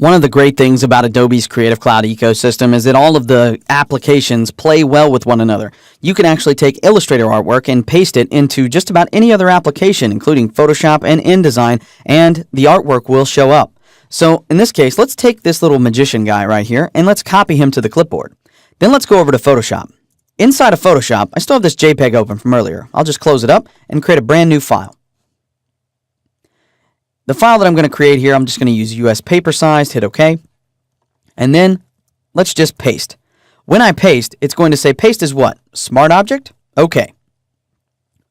One of the great things about Adobe's Creative Cloud ecosystem is that all of the applications play well with one another. You can actually take Illustrator artwork and paste it into just about any other application, including Photoshop and InDesign, and the artwork will show up. So in this case, let's take this little magician guy right here and let's copy him to the clipboard. Then let's go over to Photoshop. Inside of Photoshop, I still have this JPEG open from earlier. I'll just close it up and create a brand new file. The file that I'm going to create here, I'm just going to use US paper size, hit OK. And then let's just paste. When I paste, it's going to say paste is what? Smart object? OK.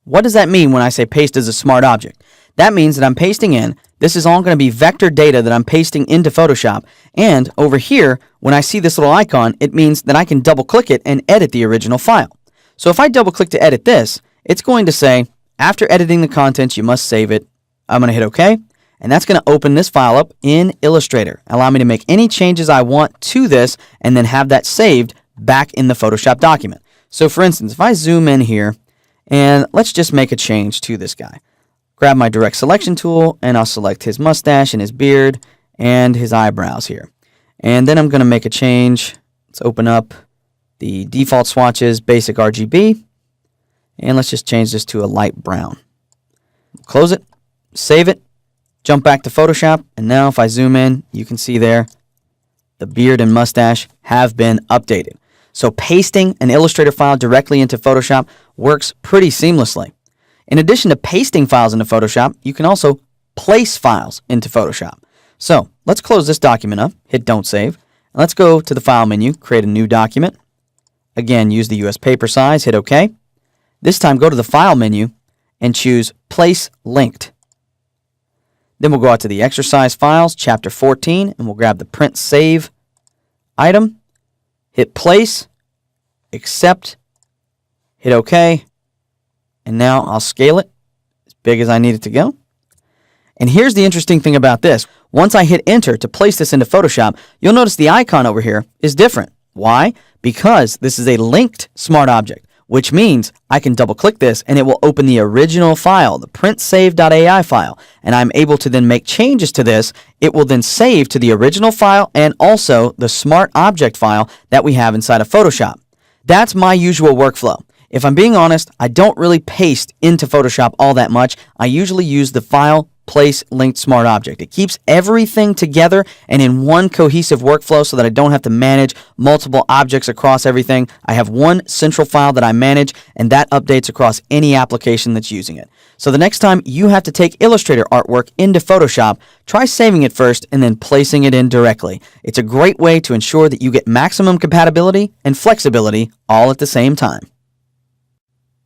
What does that mean when I say paste is a smart object? That means that I'm pasting in. This is all going to be vector data that I'm pasting into Photoshop. And over here, when I see this little icon, it means that I can double click it and edit the original file. So if I double click to edit this, it's going to say, after editing the contents, you must save it. I'm going to hit OK. And that's going to open this file up in Illustrator. Allow me to make any changes I want to this and then have that saved back in the Photoshop document. So for instance, if I zoom in here and let's just make a change to this guy. Grab my direct selection tool and I'll select his mustache and his beard and his eyebrows here. And then I'm going to make a change. Let's open up the default swatches, basic RGB. And let's just change this to a light brown. Close it, save it. Jump back to Photoshop, and now if I zoom in, you can see there the beard and mustache have been updated. So pasting an Illustrator file directly into Photoshop works pretty seamlessly. In addition to pasting files into Photoshop, you can also place files into Photoshop. So let's close this document up, hit Don't Save, and let's go to the File menu, create a new document. Again, use the US paper size, hit OK. This time go to the File menu and choose Place Linked. Then we'll go out to the exercise files, chapter 14, and we'll grab the print save item, hit place, accept, hit OK, and now I'll scale it as big as I need it to go. And here's the interesting thing about this. Once I hit enter to place this into Photoshop, you'll notice the icon over here is different. Why? Because this is a linked smart object, which means I can double click this and it will open the original file, the printsave.ai file, and I'm able to then make changes to this. It will then save to the original file and also the smart object file that we have inside of Photoshop. That's my usual workflow. If I'm being honest, I don't really paste into Photoshop all that much. I usually use the file place linked smart object. It keeps everything together and in one cohesive workflow so that I don't have to manage multiple objects across everything. I have one central file that I manage and that updates across any application that's using it. So the next time you have to take Illustrator artwork into Photoshop, try saving it first and then placing it in directly. It's a great way to ensure that you get maximum compatibility and flexibility all at the same time.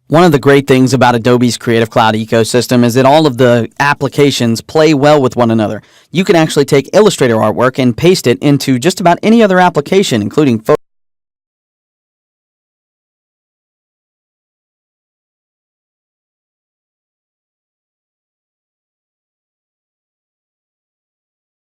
One of the great things about Adobe's Creative Cloud ecosystem is that all of the applications play well with one another. You can actually take Illustrator artwork and paste it into just about any other application, including Photoshop.